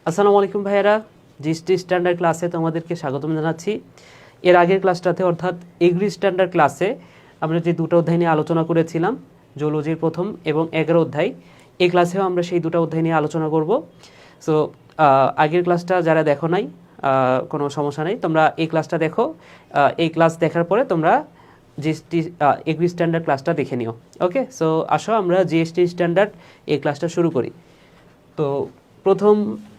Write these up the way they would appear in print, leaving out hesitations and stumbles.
আসসালামু আলাইকুম ভাইয়ারা, জিএসটি স্ট্যান্ডার্ড ক্লাসে তোমাদেরকে স্বাগতম জানাচ্ছি। এর আগের ক্লাসটাতে অর্থাৎ এগ্রি স্ট্যান্ডার্ড ক্লাসে আমরা যে দুটো অধ্যায় নিয়ে আলোচনা করেছিলাম, জুলজির প্রথম এবং 11 অধ্যায়, এই ক্লাসেও আমরা সেই দুটো অধ্যায় নিয়ে আলোচনা করব। সো আগের ক্লাসটা যারা দেখো নাই কোনো সমস্যা নেই, তোমরা এই ক্লাসটা দেখো। এই ক্লাস দেখার পরে তোমরা জিএসটি এগ্রি স্ট্যান্ডার্ড ক্লাসটা দেখে নিও। ওকে, সো আসো আমরা জিএসটি স্ট্যান্ডার্ড এই ক্লাসটা শুরু করি। তো প্রথম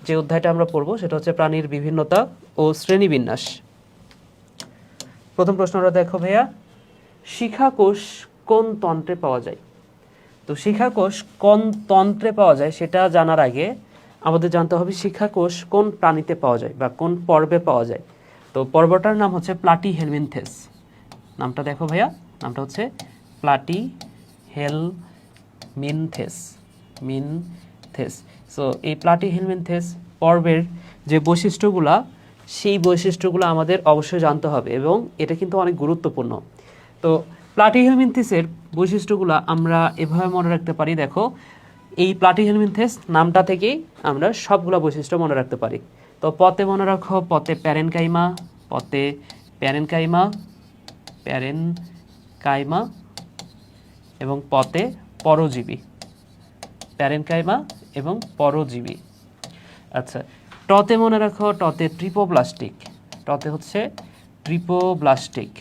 যে অধ্যায়টা আমরা পড়ব সেটা হচ্ছে প্রাণীর বিভিন্নতা ও শ্রেণীবিন্যাস। প্রথম প্রশ্নটা দেখো ভাইয়া, শিখাকোষ কোন তন্ত্রে পাওয়া যায়? তো শিখাকোষ কোন তন্ত্রে পাওয়া যায় সেটা জানার আগে আমাদের জানতে হবে শিখাকোষ কোন প্রাণীতে পাওয়া যায় বা কোন পর্বে পাওয়া যায়। তো পর্বটার নাম হচ্ছে প্লাটিহেলমিনথেস। নামটা দেখো ভাইয়া, নামটা হচ্ছে প্লাটিহেলমিনথেস। সো এই প্লাটিহেলমিনথেস পর্বের যে বৈশিষ্ট্যগুলা, সেই বৈশিষ্ট্যগুলো আমাদের অবশ্যই জানতে হবে এবং এটা কিন্তু অনেক গুরুত্বপূর্ণ। তো প্লাটিহেলমিনথেসের বৈশিষ্ট্যগুলো আমরা এভাবে মনে রাখতে পারি। দেখো, এই প্লাটিহেলমিনথেস নামটা থেকেই আমরা সবগুলো বৈশিষ্ট্য মনে রাখতে পারি। তো পতে মনে রাখো, পতে প্যারেনকাইমা, পতে প্যারেনকাইমা এবং পতে পরজীবী। প্যারেনকাইমা এবং পরজীবী। আচ্ছা, টতে মনে রাখো, টতে ট্রিপোব্লাস্টিক। টতে হচ্ছে ট্রিপোব্লাস্টিক।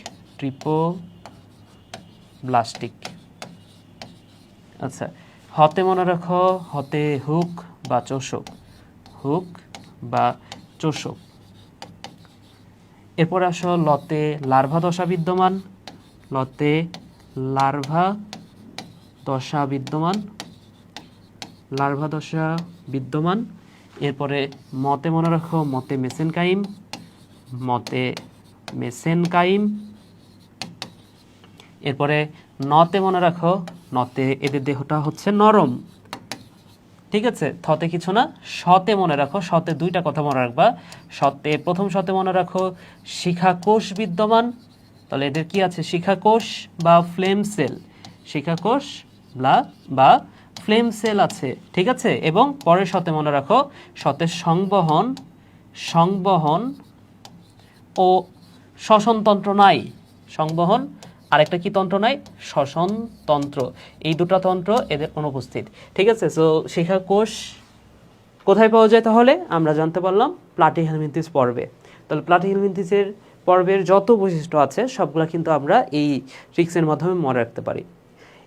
আচ্ছা, হতে মনে রাখো, হতে হুক বা চোষক। এরপর আসো লতে লার্ভা দশা বিদ্যমান। এরপরে মতে মনে রাখো, মতে মেসেনকাইম। এরপরে নতে মনে রাখো, নতে এদের দেহটা হচ্ছে নরম। ঠিক আছে, থতে কিছু না। শতে মনে রাখো, শতে দুইটা কথা মনে রাখবা। প্রথম শতে মনে রাখো শিখাকোষ বিদ্যমান। তাহলে এদের কি আছে? শিখাকোষ বা ফ্লেম সেল আছে। ঠিক আছে, এবং পরের শতে মনে রাখো, শতে সংবহন ও শ্বসনতন্ত্র নাই। সংবহন আরেকটা কি তন্ত্র নাই? শ্বসনতন্ত্র। এই দুটো তন্ত্র এদের অনুপস্থিত। ঠিক আছে, সো শিখাকোষ কোথায় পাওয়া যায়? তাহলে আমরা জানতে পারলাম প্লাটিহেলমিনথেস পর্বে। তাহলে প্লাটিহেলমিনথেসের পর্বের যত বৈশিষ্ট্য আছে সবগুলো কিন্তু আমরা এই ট্রিক্সের মাধ্যমে মনে রাখতে পারি।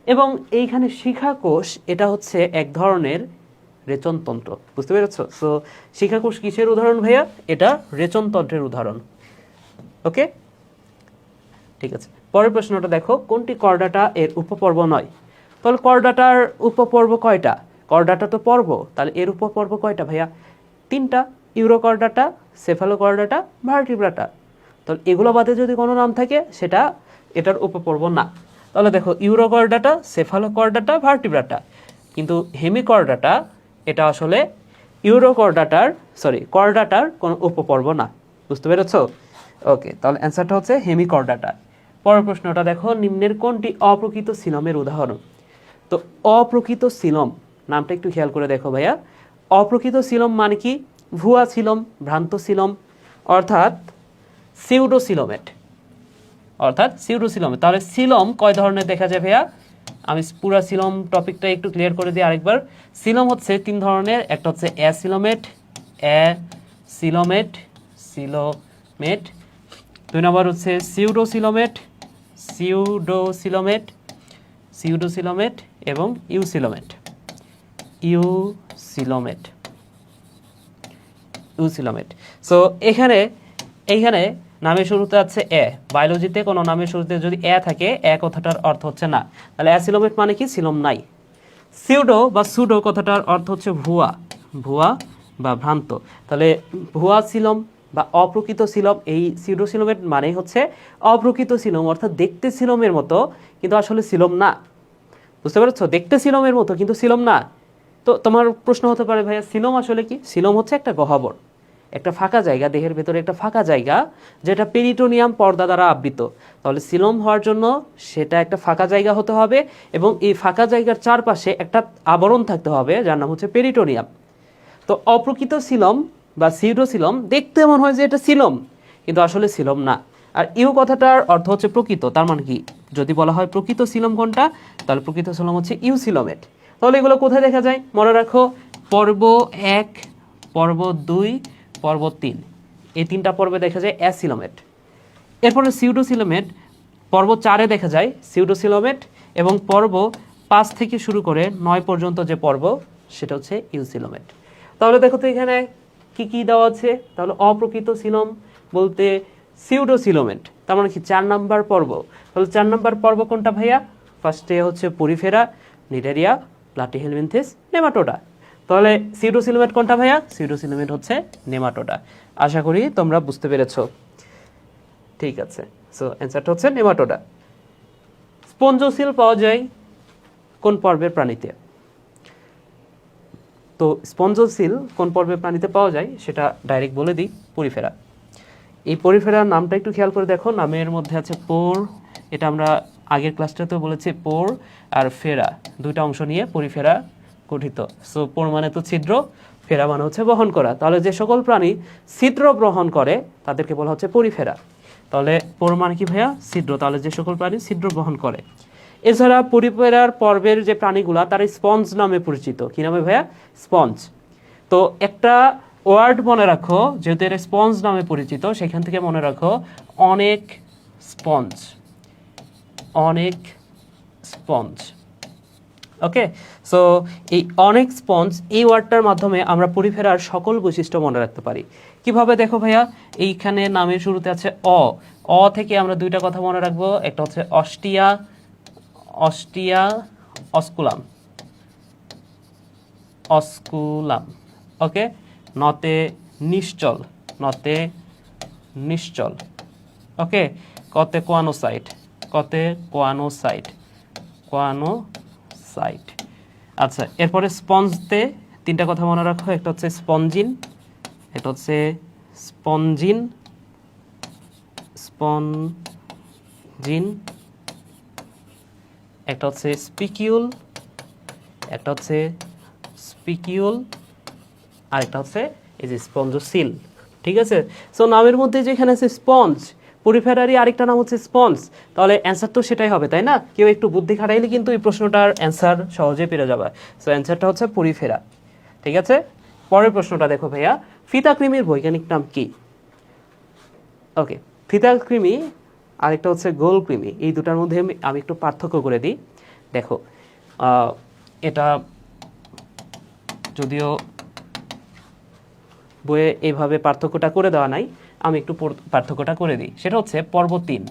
এবং এইখানে শিখাকোষ এটা হচ্ছে এক ধরনের রেচনতন্ত্র। বুঝতে পেরেছ? সো শিখাকোষ কিসের উদাহরণ ভাইয়া? এটা রেচনতন্ত্রের উদাহরণ। ওকে, ঠিক আছে। পরের প্রশ্নটা দেখো, কোনটি করডাটা এর উপপর্ব নয়? তাহলে করডাটার উপপর্ব কয়টা? করডাটা তো পর্ব, তাহলে এর উপপর্ব কয়টা ভাইয়া? 3টা। Urochordata, Cephalochordata, Vertebrata. তাহলে এগুলো বাদে যদি কোনো নাম থাকে সেটা এটার উপপর্ব না। তাহলে দেখো, ইউরোকর্ডাটা, সেফালোকর্ডাটা, ভার্টিব্রাটা। কিন্তু হেমিকর্ডাটা এটা আসলে করডাটার কোনো উপপর্ব না। বুঝতে পেরেছ? ওকে, তাহলে অ্যান্সারটা হচ্ছে হেমিকর্ডাটা। পরের প্রশ্নটা দেখো, নিম্নের কোনটি অপ্রকৃত সিলমের উদাহরণ? তো অপ্রকৃত সিলম নামটা একটু খেয়াল করে দেখো ভাইয়া। অপ্রকৃত সিলম মানে কি? ভুয়া সিলম, ভ্রান্ত সিলম, অর্থাৎ সিউডোসিলোমেট। তাহলে সিলম কয় ধরনের দেখা যায় ভাইয়া? আমি পুরো সিলম টপিকটা একটু ক্লিয়ার করে দিই আরেকবার। সিলম হচ্ছে 3 ধরনের। একটা হচ্ছে অ্যাসিলোমেট। 2 নম্বর হচ্ছে সিউডোসিলোমেট এবং ইউসিলোমেট। সো এখানে নামের শুরুতে আছে এ। বায়োলজিতে কোনো নামের শুরুতে যদি এ থাকে, এ কথাটার অর্থ হচ্ছে না। তাহলে অ্যাসিলোমেট মানে কি? সিলম নাই। সুডো কথাটার অর্থ হচ্ছে ভুয়া বা ভ্রান্ত। তাহলে ভুয়া সিলম বা অপ্রকৃত সিলম, এই সিউডোসিলোমেট মানেই হচ্ছে অপ্রকৃত সিলম, অর্থাৎ দেখতে সিলমের মতো কিন্তু আসলে সিলম না। বুঝতে পেরেছো? দেখতে সিলমের মতো কিন্তু সিলম না। তো তোমার প্রশ্ন হতে পারে, ভাইয়া সিলম আসলে কি? সিলম হচ্ছে একটা গহ্বর, একটা ফাঁকা জায়গা, দেহের ভেতরে একটা ফাঁকা জায়গা যেটা পেরিটোনিয়াম পর্দা দ্বারা আবৃত। তাহলে সিলম হওয়ার জন্য সেটা একটা ফাঁকা জায়গা হতে হবে এবং এই ফাঁকা জায়গার চারপাশে একটা আবরণ থাকতে হবে যার নাম হচ্ছে পেরিটোনিয়াম। তো অপ্রকৃত সিলম বা সিউডোসিলম দেখতে মনে হয় যে এটা সিলম, কিন্তু আসলে সিলম না। আর ইউ কথাটার অর্থ হচ্ছে প্রকৃত, তার মানে কি যদি বলা হয় প্রকৃত সিলম কোনটা, তাহলে প্রকৃত সিলম হচ্ছে ইউসিলমেট। তাহলে এগুলো কোথায় দেখা যায় মনে রাখো, পর্ব 1, পর্ব 2, পর্ব 3, এই 3টা পর্বে দেখা যায় অ্যাসিলোমেট। এরপরে সিউডোসিলোমেট পর্ব 4-এ দেখা যায় সিউডোসিলোমেট, এবং পর্ব 5 থেকে শুরু করে 9 পর্যন্ত যে পর্ব সেটা হচ্ছে ইউসিলোমেট। তাহলে দেখো তো এখানে কি কি দেওয়া আছে, তাহলে অপ্রকৃত সিলম বলতে সিউডোসিলোমেট, তার মানে কি 4 নাম্বার পর্ব। তাহলে 4 নাম্বার পর্ব কোনটা ভাইয়া? ফার্স্টে হচ্ছে পরিফেরা, নিডারিয়া, প্লাটিহেলমিনথেস, নেমাটোডা। তাহলে সিউডোসিলোমেট কোনটা ভাইয়া? সিউডোসিলোমেট হচ্ছে নেমাটোডা। আশা করি তোমরা বুঝতে পেরেছো। ঠিক আছে, সো অ্যান্সারটা হচ্ছে নেমাটোডা। স্পঞ্জোসিল পাওয়া যায় কোন পর্বের প্রাণীতে? তো স্পঞ্জোসিল কোন পর্বের প্রাণীতে পাওয়া যায় সেটা ডাইরেক্ট বলে দিই, পরিফেরা। এই পরিফেরার নামটা একটু খেয়াল করে দেখো, নামের মধ্যে আছে পোর, এটা আমরা আগের ক্লাসটাতেও বলেছি, পোর আর ফেরা দুইটা অংশ নিয়ে পরিফেরা গঠিত। সো পোর মানে তো ছিদ্র, ফেরা মানে হচ্ছে বহন করা। তাহলে যে সকল প্রাণী ছিদ্র গ্রহণ করে তাদেরকে বলা হচ্ছে পরিফেরা। তাহলে পোর মানে কি ভাইয়া? ছিদ্র। তাহলে যে সকল প্রাণী ছিদ্র গ্রহণ করে। এছাড়া পরিফেরার পর্বের যে প্রাণীগুলা তারা স্পঞ্জ নামে পরিচিত। কি নামে ভাইয়া? স্পঞ্জ। তো একটা ওয়ার্ড মনে রাখো, যেহেতু এর স্পঞ্জ নামে পরিচিত, সেখান থেকে মনে রাখো অনেক স্পঞ্জ, অনেক স্পঞ্জ। ওকে, সো এই অনেক স্পঞ্জ এই ওয়ার্ডটার মাধ্যমে আমরা পরিফেরার সকল বৈশিষ্ট্য মনে রাখতে পারি। কিভাবে দেখো ভাইয়া, এইখানে নামের শুরুতে আছে অ, অ থেকে আমরা দুইটা কথা মনে রাখবো, একটা হচ্ছে অস্টিয়া, অস্টিয়া, অস্কুলাম, অস্কুলাম। ওকে, নতে নিশ্চল, নতে নিশ্চল। ওকে, কতে কোয়ানোসাইট, কতে কোয়ানোসাইট, কোয়ানোসাইট। আচ্ছা, এরপরে স্পঞ্জতে 3টা কথা মনে রাখো, একটা হচ্ছে স্পঞ্জিন, এটা হচ্ছে স্পঞ্জিন, স্পঞ্জিন, একটা হচ্ছে স্পিকিউল, একটা হচ্ছে স্পিকিউল, আর একটা হচ্ছে এই যে স্পঞ্জোসিল। ঠিক আছে, সো নামের মধ্যে যেখানে আছে স্পঞ্জ, পরিফেরারই আরেকটা নাম হচ্ছে স্পঞ্জ, তাহলে অ্যান্সার তো সেটাই হবে, তাই না? কেউ একটু বুদ্ধি খাটাইলে কিন্তু এই প্রশ্নটার অ্যান্সার সহজে পেরে যাবে। সো অ্যান্সারটা হচ্ছে পরিফেরা। ঠিক আছে, পরের প্রশ্নটা দেখো ভাইয়া, ফিতাকৃমির বৈজ্ঞানিক নাম কি? ওকে, ফিতাকৃমি আরেকটা হচ্ছে গোলকৃমি, এই দুটার মধ্যে আমি একটু পার্থক্য করে দিই। দেখো, এটা যদিও বইয়ে এইভাবে পার্থক্যটা করে দেওয়া নাই, আমি একটু পার্থক্যটা করে দিই। সেটা হচ্ছে পর্ব 3,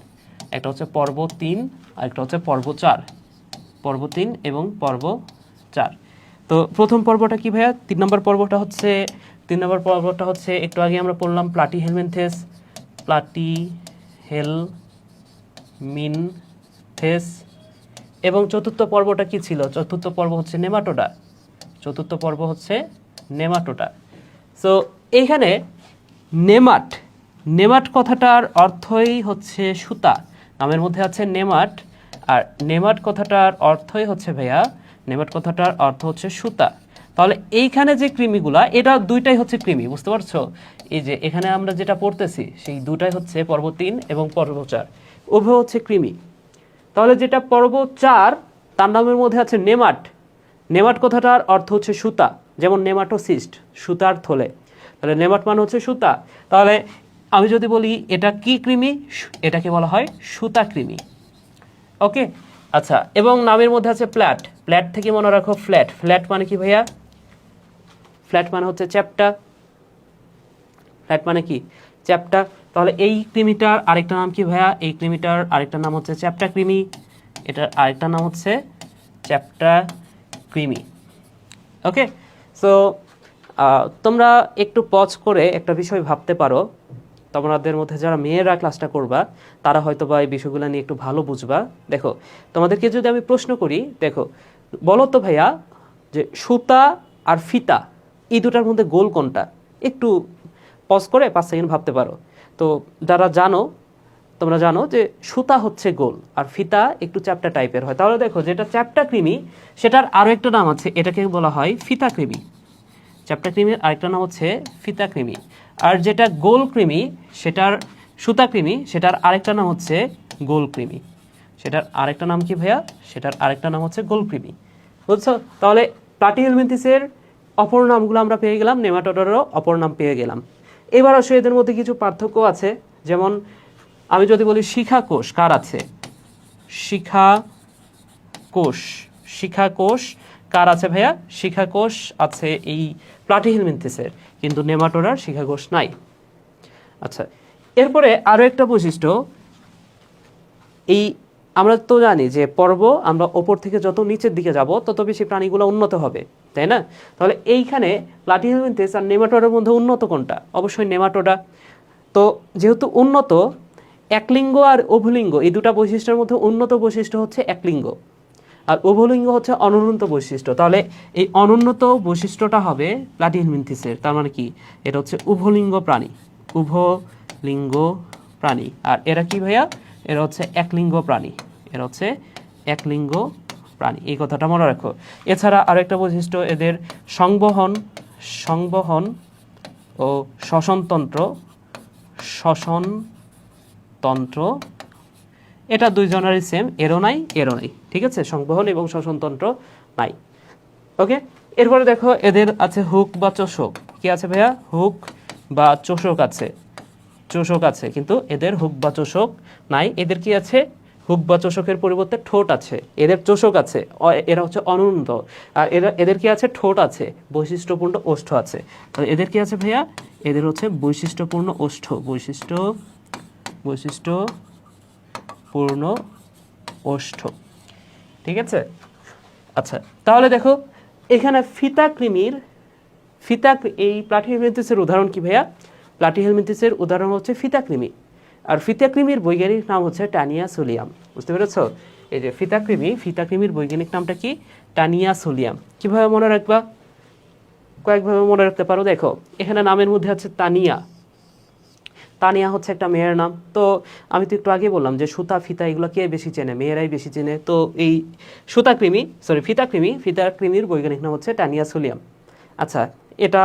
একটা হচ্ছে পর্ব 3 আর একটা হচ্ছে পর্ব 4, পর্ব 3 এবং পর্ব 4। তো প্রথম পর্বটা কি ভাইয়া? 3 নম্বর পর্বটা হচ্ছে, 3 নম্বর পর্বটা হচ্ছে একটু আগে আমরা পড়লাম প্লাটিহেলমিনথেস, প্লাটিহেলমিনথেস। এবং চতুর্থ পর্বটা কি ছিল? চতুর্থ পর্ব হচ্ছে নেমাটোডা, চতুর্থ পর্ব হচ্ছে নেমাটোডা। সো এইখানে নেমাট, নেমাট কথাটার অর্থই হচ্ছে সুতা। নামের মধ্যে আছে নেমাট, আর নেমাট কথাটার অর্থই হচ্ছে ভাইয়া, নেমাট কথাটার অর্থ হচ্ছে সুতা। তাহলে এইখানে যে কৃমিগুলা, এটা দুইটাই হচ্ছে কৃমি, বুঝতে পারছো? এই যে এখানে আমরা যেটা পড়তেছি সেই দুটাই হচ্ছে পর্ব 3 এবং পর্ব 4, উভয় হচ্ছে কৃমি। তাহলে যেটা পর্ব 4 তার নামের মধ্যে আছে নেমাট, নেমাট কথাটার অর্থ হচ্ছে সুতা, যেমন নেমাটোসিস্ট, সুতার থলে। তাহলে নেমাট মানে হচ্ছে সুতা। তাহলে আমি যদি বলি এটা কি কৃমি, এটাকে বলা হয় সুতা কৃমি। ওকে, আচ্ছা, এবং নামের মধ্যে আছে প্ল্যাট, প্ল্যাট থেকে মনে রাখো ফ্ল্যাট, ফ্ল্যাট মানে কি ভাইয়া? ফ্ল্যাট মানে হচ্ছে চ্যাপ্টা, ফ্ল্যাট মানে কি? চ্যাপ্টা। তাহলে এই কৃমিটার আরেকটা নাম কি ভাইয়া? এই কৃমিটার আরেকটা নাম হচ্ছে চ্যাপ্টা কৃমি, এটার আরেকটা নাম হচ্ছে চ্যাপ্টা কৃমি। ওকে, সো তোমরা একটু পজ করে একটা বিষয় ভাবতে পারো, তোমাদের মধ্যে যারা মেয়েরা ক্লাসটা করবা তারা হয়তো বা এই বিষয়গুলো নিয়ে একটু ভালো বুঝবা। দেখো, তোমাদেরকে যদি আমি প্রশ্ন করি, দেখো বলো তো ভাইয়া যে সুতা আর ফিতা এই দুটার মধ্যে গোল কোনটা? একটু পজ করে 5 সেকেন্ড ভাবতে পারো। তো যারা জানো, তোমরা জানো যে সুতা হচ্ছে গোল আর ফিতা একটু চ্যাপ্টা টাইপের হয়। তাহলে দেখো, যেটা চ্যাপ্টা কৃমি সেটার আরও একটা নাম আছে, এটাকে বলা হয় ফিতা কৃমি। চ্যাপ্টা কৃমির আরেকটা নাম হচ্ছে ফিতা কৃমি। আর যেটা গোল কৃমি সেটার সুতা কৃমি, সেটার আরেকটা নাম হচ্ছে গোল কৃমি। সেটার আরেকটা নাম কি ভাইয়া? সেটার আরেকটা নাম হচ্ছে গোল কৃমি। বুঝছো? তাহলে প্লাটিহেলমিনথিসের অপর নামগুলো আমরা পেয়ে গেলাম, নেমাটোডারও অপর নাম পেয়ে গেলাম। এবার আসলে এদের মধ্যে কিছু পার্থক্য আছে। যেমন আমি যদি বলি শিখা কোষ কার আছে? শিখা কোষ, শিখা কোষ কার আছে ভাইয়া? শিখা কোষ আছে এই প্লাটিহেলমিনথিসের, কিন্তু নেমাটোডার শিখা কোষ নাই। আচ্ছা, এরপরে আরও একটা বৈশিষ্ট্য, এই আমরা তো জানি যে পর্ব আমরা ওপর থেকে যত নিচের দিকে যাব তত বেশি প্রাণীগুলো উন্নত হবে, তাই না? তাহলে এইখানে প্লাটিহেলমিনথিস আর নেমাটোডার মধ্যে উন্নত কোনটা? অবশ্যই নেমাটোডা। তো যেহেতু উন্নত, একলিঙ্গ আর উভলিঙ্গ এই দুটা বৈশিষ্ট্যের মধ্যে উন্নত বৈশিষ্ট্য হচ্ছে একলিঙ্গ, আর উভলিঙ্গ হচ্ছে অনুন্নত বৈশিষ্ট্য। তাহলে এই অনুন্নত বৈশিষ্ট্যটা হবে প্লাটিহেলমিনথিসের। তার মানে কি? এটা হচ্ছে উভলিঙ্গ প্রাণী, উভলিঙ্গ প্রাণী। আর এরা কি ভাইয়া? এরা হচ্ছে একলিঙ্গ প্রাণী, এরা হচ্ছে একলিঙ্গ প্রাণী। এই কথাটা মনে রাখো। এছাড়া আরো একটা বৈশিষ্ট্য, এদের সংবহন, সংবহন ও শ্বসনতন্ত্র, শ্বসনতন্ত্র এটা দুইজনেরই সেম, এরও নাই এরও নাই। ঠিক আছে? সংবহন এবং শ্বসনতন্ত্র নাই। ওকে, এরপরে দেখো এদের আছে হুক বা চোষক। কি আছে ভাইয়া? হুক বা চোষক আছে, চোষক আছে, কিন্তু এদের হুক বা চোষক নাই। এদের কি আছে? হুক বা চোষকের পরিবর্তে ঠোঁট আছে। এদের চোষক আছে, এরা হচ্ছে অনুন্নত। আর এদের কি আছে? ঠোঁট আছে, বৈশিষ্ট্যপূর্ণ ওষ্ঠ আছে। তাহলে এদের কি আছে ভাইয়া? এদের হচ্ছে বৈশিষ্ট্যপূর্ণ ওষ্ঠ, বৈশিষ্ট্যপূর্ণ ওষ্ঠ। ঠিক আছে? আচ্ছা, তাহলে দেখো এখানে এই প্লাটিহেলমিনথিসের উদাহরণ কি ভাইয়া? প্লাটিহেলমিনথিসের উদাহরণ হচ্ছে ফিতাকৃমি। আর ফিতাকৃমির বৈজ্ঞানিক নাম হচ্ছে টানিয়া সোলিয়াম। বুঝতে পেরেছ? এই যে ফিতাকৃমির বৈজ্ঞানিক নামটা কি? টানিয়া সোলিয়াম। কিভাবে মনে রাখবা? কয়েকভাবে মনে রাখতে পারো। দেখো এখানে নামের মধ্যে আছে তানিয়া। তানিয়া হচ্ছে একটা মেয়ের নাম। তো আমি তো একটু আগে বললাম যে সুতা ফিতা এগুলো কে বেশি চেনে? মেয়েরাই বেশি চেনে। তো এই ফিতাকৃমির বৈজ্ঞানিক নাম হচ্ছে টানিয়া সোলিয়াম। আচ্ছা, এটা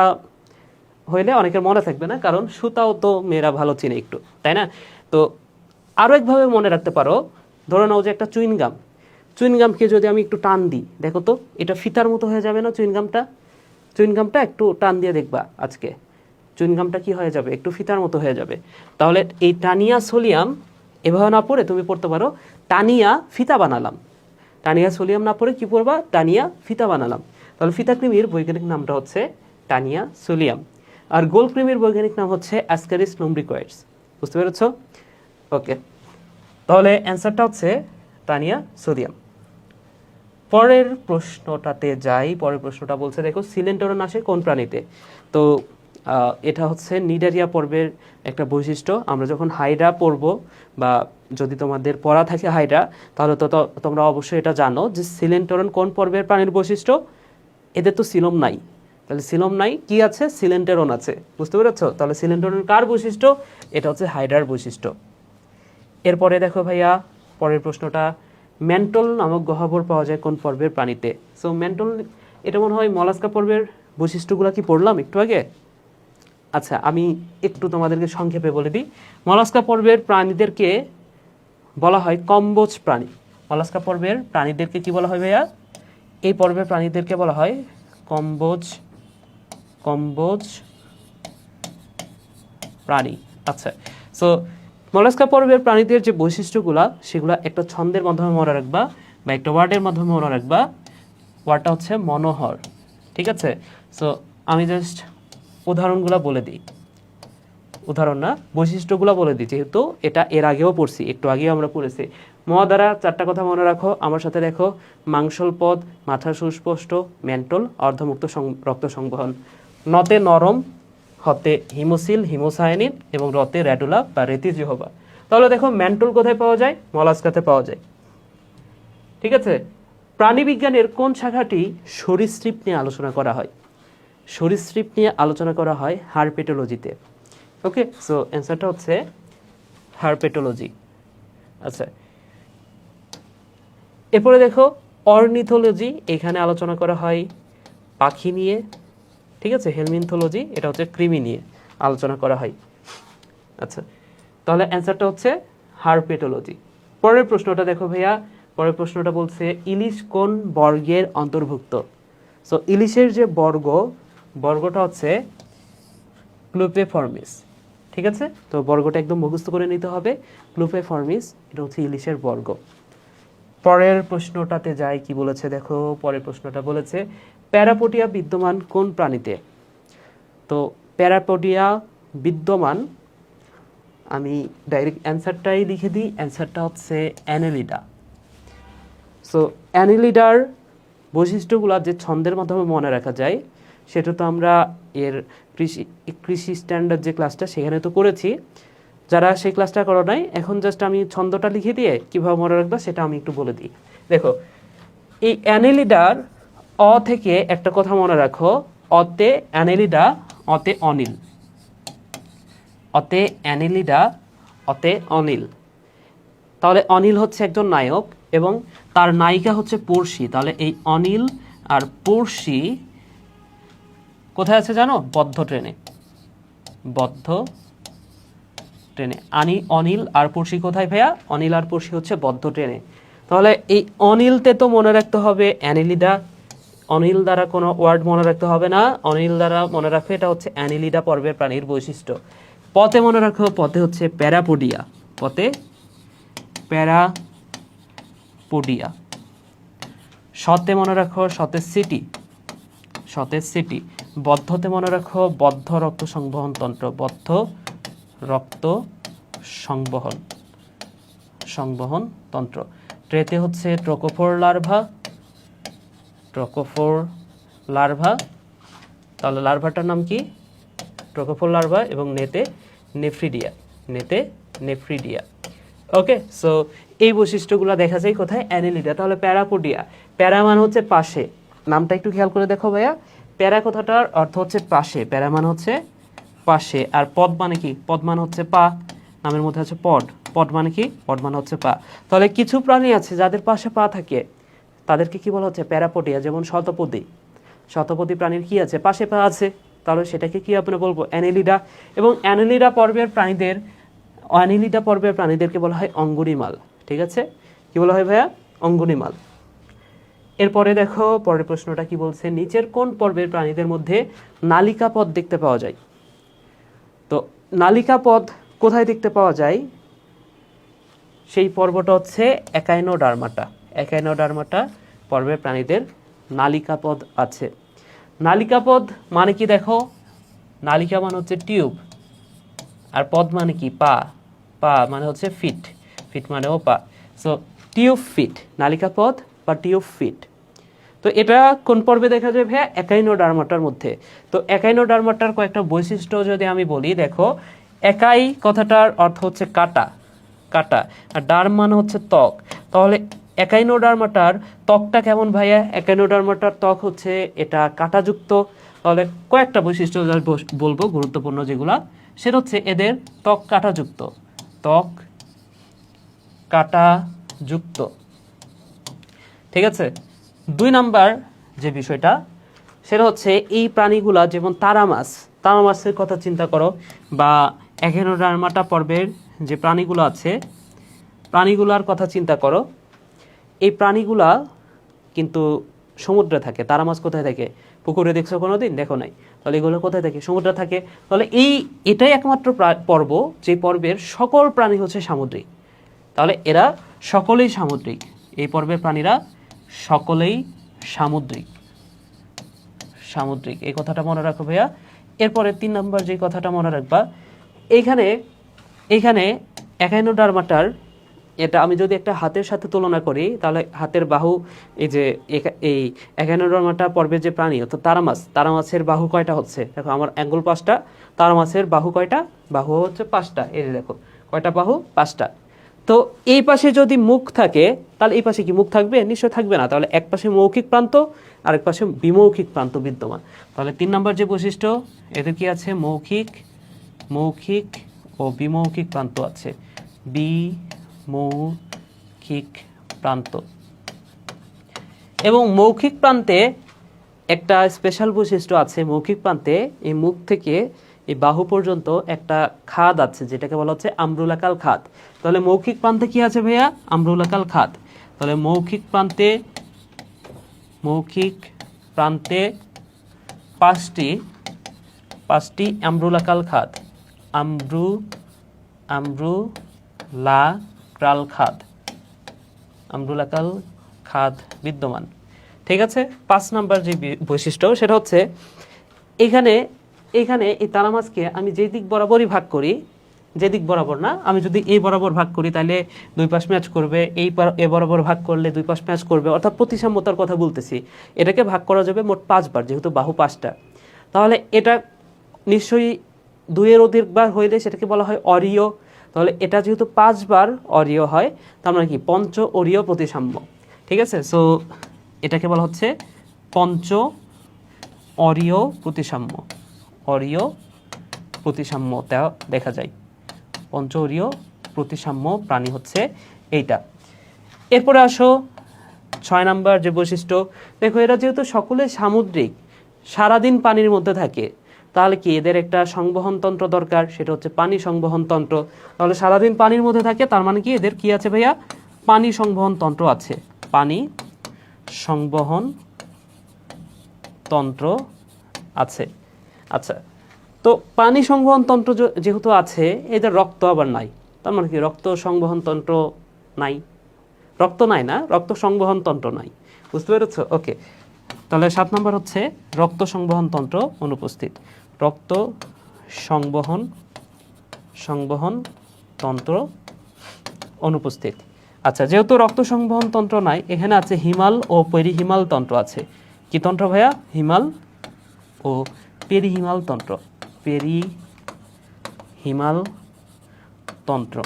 হইলে অনেকের মনে থাকবে না, কারণ সুতাও তো মেয়েরা ভালো চিনে একটু, তাই না? তো আরও একভাবে মনে রাখতে পারো, ধরে নাও যে একটা চুইনগামকে যদি আমি একটু টান দিই, দেখো তো এটা ফিতার মতো হয়ে যাবে না? চুইনগামটা একটু টান দিয়ে দেখবা আজকে, চুইনগামটা কি হয়ে যাবে? একটু ফিতার মতো হয়ে যাবে। তাহলে এই টানিয়া সোলিয়াম এভাবে না পড়ে তুমি পড়তে পারো টানিয়া ফিতা বানালাম। টানিয়া সোলিয়াম না পড়ে কি পড়বা? টানিয়া ফিতা বানালাম। তাহলে ফিতাকৃমির বৈজ্ঞানিক নামটা হচ্ছে টানিয়া সোলিয়াম। আর গোলকৃমির বৈজ্ঞানিক নাম হচ্ছে অ্যাসকারিস লুম্ব্রিকয়েডস। বুঝতে পেরেছ? ওকে, তাহলে অ্যান্সারটা হচ্ছে টানিয়া সোলিয়াম। পরের প্রশ্নটাতে যাই। পরের প্রশ্নটা বলছে, দেখো সিলেন্টরন আসে কোন প্রাণীতে? তো এটা হচ্ছে নিডারিয়া পর্বের একটা বৈশিষ্ট্য। আমরা যখন হাইড্রা পড়ব, বা যদি তোমাদের পড়া থাকে হাইড্রা, তাহলে তো তোমরা অবশ্যই এটা জানো যে সিলেন্টরন কোন পর্বের প্রাণীর বৈশিষ্ট্য। এদের তো সিলোম নাই, তাহলে সিলোম নাই, কি আছে? সিলেন্টেরন আছে। বুঝতে পেরেছ? তাহলে সিলেন্টেরন কার বৈশিষ্ট্য? এটা হচ্ছে হাইড্রার বৈশিষ্ট্য। এরপরে দেখো ভাইয়া পরের প্রশ্নটা, ম্যান্টল নামক গহ্বর পাওয়া যায় কোন পর্বের প্রাণীতে? সো ম্যান্টল, এটা মনে হয় মলাস্কা পর্বের বৈশিষ্ট্যগুলো কি পড়লাম একটু আগে। আচ্ছা, আমি একটু তোমাদেরকে সংক্ষেপে বলে দিই। মলাস্কা পর্বের প্রাণীদেরকে বলা হয় কম্বোজ প্রাণী। মলাস্কা পর্বের প্রাণীদেরকে কি বলা হয় ভাইয়া? এই পর্বের প্রাণীদেরকে বলা হয় কম্বোজ প্রাণী। আচ্ছা, সো মলাস্কা পর্বের প্রাণীদের যে বৈশিষ্ট্যগুলো, সেগুলো একটা ছন্দের মাধ্যমে মনে রাখবা বা একটা ওয়ার্ডের মাধ্যমে মনে রাখবা। ওয়ার্ডটা হচ্ছে মনোহর। ঠিক আছে? সো আমি জাস্ট উদাহরণগুলো বলে দিই, উদাহরণ না, বৈশিষ্ট্যগুলো বলে দিই, যেহেতু এটা এর আগেও পড়ছি, একটু আগেও আমরা পড়েছি। ম দ্বারা চারটা কথা মনে রাখো, আমার সাথে দেখো। মাংসল পদ, মাথা সুস্পষ্ট, ম্যান্টল, অর্ধমুক্ত রক্ত সংবহন। নতে নরম, হতে হিমোসিল হিমোসায়ানিন এবং রতে র্যাডুলা বা রেতিজিহবা। তাহলে দেখো ম্যান্টল কোথায় পাওয়া যায়? মলাস্কাতে পাওয়া যায়। ঠিক আছে? প্রাণীবিজ্ঞানের কোন শাখাটি সরীসৃপ নিয়ে আলোচনা করা হয়? সরীসৃপ নিয়ে আলোচনা করা হয় হারপেটোলজিতে। ওকে, সো অ্যান্সারটা হচ্ছে হারপেটোলজি। আচ্ছা, এরপরে দেখো অর্নিথোলজি, এখানে আলোচনা করা হয় পাখি নিয়ে। ঠিক আছে, হেলমিনথোলজি এটা হচ্ছে কৃমি নিয়ে আলোচনা করা হয়। আচ্ছা, তাহলে অ্যান্সারটা হচ্ছে হার্পেটোলজি। পরের প্রশ্নটা দেখো ভাইয়া, পরের প্রশ্নটা বলছে ইলিশ কোন বর্গের অন্তর্ভুক্ত? সো ইলিশের যে বর্গটা হচ্ছে ক্লুপেফর্মিস। ঠিক আছে, তো বর্গটা একদম মুখস্থ করে নিতে হবে, ক্লুপেফর্মিস, এটা হচ্ছে ইলিশের বর্গ। পরের প্রশ্নটাতে যাই, কি বলেছে দেখো, পরের প্রশ্নটা বলেছে প্যারাপোডিয়া বিদ্যমান কোন প্রাণীতে? তো প্যারাপোডিয়া বিদ্যমান, আমি ডাইরেক্ট অ্যান্সারটাই লিখে দিই, অ্যান্সারটা হচ্ছে অ্যানেলিডা। সো অ্যানেলিডার বৈশিষ্ট্যগুলো যে ছন্দের মাধ্যমে মনে রাখা যায়, সেটা তো আমরা এর কৃষি স্ট্যান্ডার্ড যে ক্লাসটা সেখানে তো করেছি। যারা সেই ক্লাসটা করো নাই, এখন জাস্ট আমি ছন্দটা লিখে দিয়ে কীভাবে মনে রাখবা সেটা আমি একটু বলে দিই। দেখো, এই অ্যানেলিডার অ থেকে একটা কথা মনে রাখো, অতে অ্যানেলিডা, অতে অনিল, অতে অ্যানেলিডা, অতে অনিল। তাহলে অনিল হচ্ছে একজন নায়ক এবং তার নায়িকা হচ্ছে পড়শি। তাহলে এই অনিল আর পড়শি কোথায় আছে জানো? বদ্ধ ট্রেনে, বদ্ধ ট্রেনে। অনিল আর পড়শি কোথায় ভাইয়া? অনিল আর পড়শি হচ্ছে বদ্ধ ট্রেনে। তাহলে এই অনিলতে তো মনে রাখতে হবে অ্যানেলিডা, অনিল দ্বারা কোনো ওয়ার্ড মনে রাখতে হবে না, অনিল দ্বারা মনে রাখবে এটা হচ্ছে অ্যানেলিডা পর্বের প্রাণীর বৈশিষ্ট্য। পথে মনে রাখো, পথে হচ্ছে প্যারাপোডিয়া, পথে প্যারাপোডিয়া। শতে মনে রাখো, শতে সিটি, শতে সিটি। বদ্ধতে মনে রাখো বদ্ধ রক্ত সংবহন তন্ত্র, বদ্ধ রক্ত সংবহন তন্ত্র। ট্রেতে হচ্ছে ট্রোকোফোর লার্ভা, ট্রোকোফোর লার্ভা। তাহলে লার্ভাটার নাম কি? ট্রোকোফোর লার্ভা। এবং নেতে নেফ্রিডিয়া, নেতে নেফ্রিডিয়া। ওকে, সো এই বৈশিষ্ট্যগুলো দেখা যায় কোথায়? অ্যানেলিডা। তাহলে প্যারাপোডিয়া, প্যারা মানে হচ্ছে পাশে, নামটা একটু খেয়াল করে দেখো ভাইয়া, প্যারা কথাটার অর্থ হচ্ছে পাশে, প্যারা মানে হচ্ছে পাশে। আর পদ মানে কি? পদ মানে হচ্ছে পা, নামের মধ্যে আছে পড, পড মানে কি? পড মানে হচ্ছে পা। তাহলে কিছু প্রাণী আছে যাদের পাশে পা থাকে, তাদেরকে কি বলা হচ্ছে? প্যারাপোডিয়া। যেমন শতপদী, শতপদী প্রাণীর কি আছে? পাশে পা আছে, তাহলে সেটাকে কি আমরা বলবো? অ্যানেলিডা। এবং অ্যানেলিডা পর্বের প্রাণীদেরকে বলা হয় অঙ্গুরিমাল। ঠিক আছে, কি বলা হয় ভাইয়া? অঙ্গুরিমাল। এরপরে দেখো পরের প্রশ্নটা কি বলছে, নিচের কোন পর্বের প্রাণীদের মধ্যে নালিকা পদ দেখতে পাওয়া যায়? তো নালিকা পদ কোথায় দেখতে পাওয়া যায়? সেই পর্বটা হচ্ছে একাইনোডার্মাটা, একাইনোডার্মাটা পর্বের প্রাণীদের নালিকা পদ আছে। নালিকা পদ মানে কি দেখো, নালিকা মানে হচ্ছে টিউব, আর পদ মানে কি? পা, পা মানে হচ্ছে ফিট, ফিট মানেও পা। সো টিউব ফিট, নালিকা পদ বা টিউব ফিট। তো এটা কোন পর্বে দেখা যায় ভাইয়া? একাইনোডার্মাটার মধ্যে। তো একাইনোডার্মাটার কয়েকটা বৈশিষ্ট্য যদি আমি বলি, দেখো, একাই কথাটার অর্থ হচ্ছে কাটা, কাটা, আর ডার্ম মানে হচ্ছে ত্বক। তাহলে একাইনোডার্মাটার ত্বকটা কেমন ভাইয়া? একাইনোডার্মাটার ত্বক হচ্ছে এটা কাঁটাযুক্ত। তাহলে কয়েকটা বৈশিষ্ট্য বলবো গুরুত্বপূর্ণ যেগুলা, সেটা হচ্ছে এদের ত্বক কাঁটাযুক্ত, ত্বক কাঁটাযুক্ত। ঠিক আছে, 2 নাম্বার যে বিষয়টা, সেটা হচ্ছে এই প্রাণীগুলা, যেমন তারা মাছ, তারা মাছের কথা চিন্তা করো, বা একাইনোডার্মাটা পর্বের যে প্রাণীগুলো আছে, প্রাণীগুলার কথা চিন্তা করো। এই প্রাণীগুলা কিন্তু সমুদ্রে থাকে। তারা মাছ কোথায় থাকে? পুকুরে দেখছো কোনোদিন? দেখো নাই। তাহলে এগুলো কোথায় থাকে? সমুদ্রে থাকে। তাহলে এটাই একমাত্র পর্ব যে পর্বের সকল প্রাণী হচ্ছে সামুদ্রিক। তাহলে এরা সকলেই সামুদ্রিক, এই পর্বের প্রাণীরা সকলেই সামুদ্রিক, সামুদ্রিক। এই কথাটা মনে রাখো ভাইয়া। এরপরে 3 নম্বর যে কথাটা মনে রাখবা, এইখানে একাইনোডার্মাটার, এটা আমি যদি একটা হাতের সাথে তুলনা করি, তাহলে হাতের বাহু, এই যে এই একাইনোডার্মাটা পর্বের যে প্রাণী অর্থাৎ তারা মাছ, তারা মাছের বাহু কয়টা হচ্ছে? দেখো আমার অ্যাঙ্গুল 5টা, তারা মাছের বাহু কয়টা? বাহু হচ্ছে 5টা। এই যে দেখো কয়টা বাহু? 5টা। তো এই পাশে যদি মুখ থাকে, তাহলে এই পাশে কি মুখ থাকবে? নিশ্চয় থাকবে না। তাহলে এক পাশে মৌখিক প্রান্ত, আরেক পাশে বিমৌখিক প্রান্ত বিদ্যমান। তাহলে 3 নম্বর যে বৈশিষ্ট্য, এদের কি আছে? মৌখিক ও বিমৌখিক প্রান্ত আছে, বিমৌখিক প্রান্ত। এবং মৌখিক প্রান্তে একটা স্পেশাল বৈশিষ্ট্য আছে মৌখিক প্রান্তে, এই মুখ থেকে এই বাহু পর্যন্ত একটা খাদ আছে যেটাকে বলা হচ্ছে আম্রুলাকাল খাদ। তাহলে মৌখিক প্রান্তে কি আছে ভাইয়া? আম্রুলাকাল খাদ। তাহলে মৌখিক প্রান্তে পাঁচটি আম্রুলাকাল খাদ, আম্রুলাকাল খাদ বিদ্যমান। ঠিক আছে, 5 নাম্বার যে বৈশিষ্ট্য সেটা হচ্ছে এখানে এই তারা মাছকে আমি যে দিক বরাবরই ভাগ করি, যে দিক বরাবর না, আমি যদি এই বরাবর ভাগ করি তাহলে দুই পাশ ম্যাচ করবে, এ বরাবর ভাগ করলে দুই পাশ ম্যাচ করবে, অর্থাৎ প্রতিসাম্যতার কথা বলতেছি। এটাকে ভাগ করা যাবে মোট 5 বার, যেহেতু বাহু 5টা। তাহলে এটা নিশ্চয়ই 2-এর অধিকবার হইলে সেটাকে বলা হয় অরীয়। তাহলে এটা যেহেতু 5 বার অরীয় হয়, তার মানে কি পঞ্চ অরীয় প্রতিসাম্য। ঠিক আছে, সো এটাকে বলা হচ্ছে পঞ্চ অরীয় প্রতিসাম্যতা দেখা যায়। পঞ্চ অরীয় প্রতিসাম্য প্রাণী হচ্ছে এইটা। এরপরে আসো 6 নাম্বার যে বৈশিষ্ট্য, দেখো এরা যেহেতু সকলে সামুদ্রিক, সারাদিন পানির মধ্যে থাকে, তাহলে কি এদের একটা সংবহন তন্ত্র দরকার, সেটা হচ্ছে পানি সংবহন তন্ত্র। তাহলে সারাদিন পানির মধ্যে থাকে, তার মানে কি এদের কি আছে ভাইয়া? পানি সংবহন তন্ত্র আছে, পানি সংবহন তন্ত্র আছে। আচ্ছা, তো পানি সংবহন তন্ত্র যেহেতু আছে, এদের রক্ত আবার নাই, তার মানে কি রক্ত সংবহন তন্ত্র নাই, রক্ত নাই না, রক্ত সংবহন তন্ত্র নাই। বুঝতে পেরেছো? ওকে, তাহলে 7 নম্বর হচ্ছে রক্ত সংবহন তন্ত্র অনুপস্থিত, রক্ত সংবহন তন্ত্র অনুপস্থিত। আচ্ছা, যেহেতু রক্ত সংবহন তন্ত্র নাই, এখানে আছে হিমাল ও পেরিহিমাল তন্ত্র আছে। কি তন্ত্র ভাইয়া? হিমাল ও পেরিহিমাল তন্ত্র, পেরিহিমাল তন্ত্র।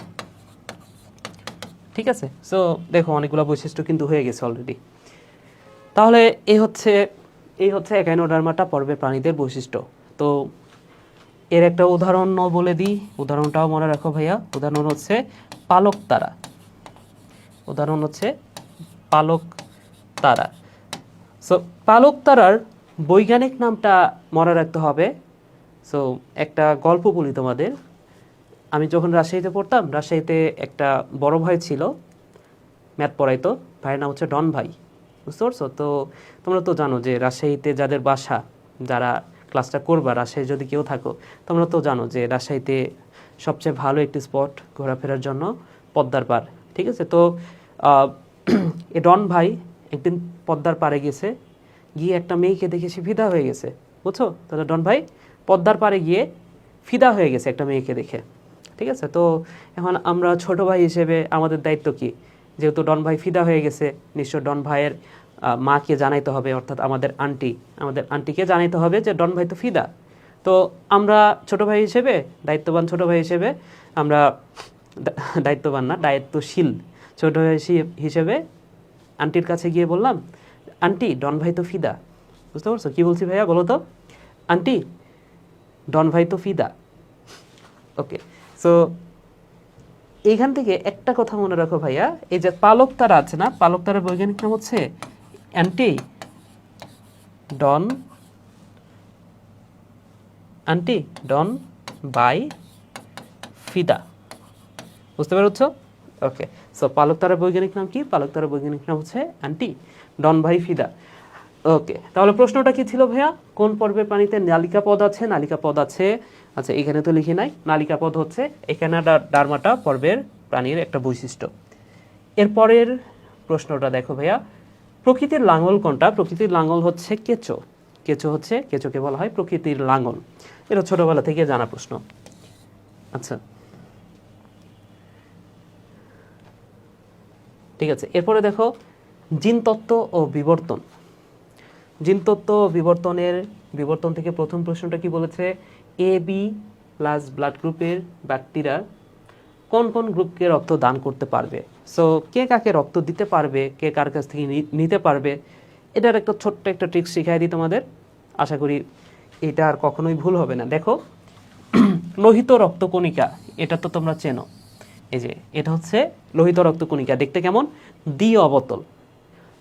ঠিক আছে, সো দেখো অনেকগুলো বৈশিষ্ট্য কিন্তু হয়ে গেছে অলরেডি। তাহলে এই হচ্ছে একাইনোডার্মাটা পর্বের প্রাণীদের বৈশিষ্ট্য। তো এর একটা উদাহরণ বলে দিই, উদাহরণটাও মনে রাখো ভাইয়া। উদাহরণ হচ্ছে পালক তারা। সো পালক তারার বৈজ্ঞানিক নামটা মনে রাখতে হবে। সো একটা গল্প বলি তোমাদের। আমি যখন রাজশাহীতে পড়তাম, রাজশাহীতে একটা বড় ভাই ছিল, ম্যাথ পড়াইতো, ভাইয়ের নাম হচ্ছে ডন ভাই। বুঝতে পারছো? তো তোমরা তো জানো যে রাজশাহীতে যাদের বাসা, যারা ক্লাসটা করবা, রাজশাহী যদি কেউ থাকো, তোমরা তো জানো যে রাজশাহীতে সবচেয়ে ভালো একটি স্পট ঘোরাফেরার জন্য পদ্মার পাড়। ঠিক আছে, তো এ ডন ভাই একদিন পদ্মার পাড়ে গেছে, গিয়ে একটা মেয়েকে দেখে সে ফিদা হয়ে গেছে। বুঝছো? তাহলে ডন ভাই পদ্মার পাড়ে গিয়ে ফিদা হয়ে গেছে একটা মেয়েকে দেখে। ঠিক আছে, তো এখন আমরা ছোট ভাই হিসেবে আমাদের দায়িত্ব কি? যেহেতু ডন ভাই ফিদা হয়ে গেছে, নিশ্চয় ডন ভাইয়ের মাকে জানাইতে হবে, অর্থাৎ আমাদের আন্টিকে জানাইতে হবে যে ডন ভাই তো ফিদা। তো আমরা ছোট ভাই হিসেবে, দায়িত্ববান ছোট ভাই হিসেবে, আমরা দায়িত্ববান না, দায়িত্বশীল ছোট ভাই হিসেবে আন্টির কাছে গিয়ে বললাম, আন্টি ডন ভাই তো ফিদা। বুঝতে পারছো কি বলছি ভাইয়া? বলো তো, আন্টি ডন ভাই তো ফিদা। ওকে, সো এইখান থেকে একটা কথা মনে রাখো ভাইয়া, এই যে পালক তারা আছে না, পালক তারার বৈজ্ঞানিক নাম হচ্ছে আন্টি ডন বাই ফিদা। বুঝতে পেরেছো? ওকে, সো পালক তারার বৈজ্ঞানিক নাম কি? পালক তারার বৈজ্ঞানিক নাম হচ্ছে আন্টি ডন বাই ফিদা। ওকে, তাহলে প্রশ্নটা কি ছিল ভাইয়া? কোন পর্বের প্রাণীতে নালিকা পদ আছে? নালিকা পদ আছে, আচ্ছা এখানে তো লিখি নাই। নালিকা পদ হচ্ছে একাইনোডার্মাটা পর্বের প্রাণীর একটা বৈশিষ্ট্য। এরপরের প্রশ্নটা দেখো ভাইয়া, প্রকৃতির লাঙল কোনটা? প্রকৃতির লাঙল হচ্ছে কেঁচো। কেঁচোকে বলা হয় প্রকৃতির লাঙল। এটা ছোটবেলা থেকে জানা প্রশ্ন। আচ্ছা, ঠিক আছে, এরপরে দেখো জিনতত্ত্ব ও বিবর্তন। জিনতত্ত্ব ও বিবর্তন থেকে প্রথম প্রশ্নটা কি বলেছে? AB+ ব্লাড গ্রুপের ব্যক্তিরা কোন কোন গ্রুপকে রক্ত দান করতে পারবে? সো কে কাকে রক্ত দিতে পারবে, কে কার কাছ থেকে নিতে পারবে, এটার একটা ছোট্ট একটা ট্রিক্স শিখাই দিই তোমাদের। আশা করি এটা আর কখনোই ভুল হবে না। দেখো লোহিত রক্তকণিকা, এটা তো তোমরা চেনো। এই যে এটা হচ্ছে লোহিত রক্তকণিকা, দেখতে কেমন? দ্বি অবতল।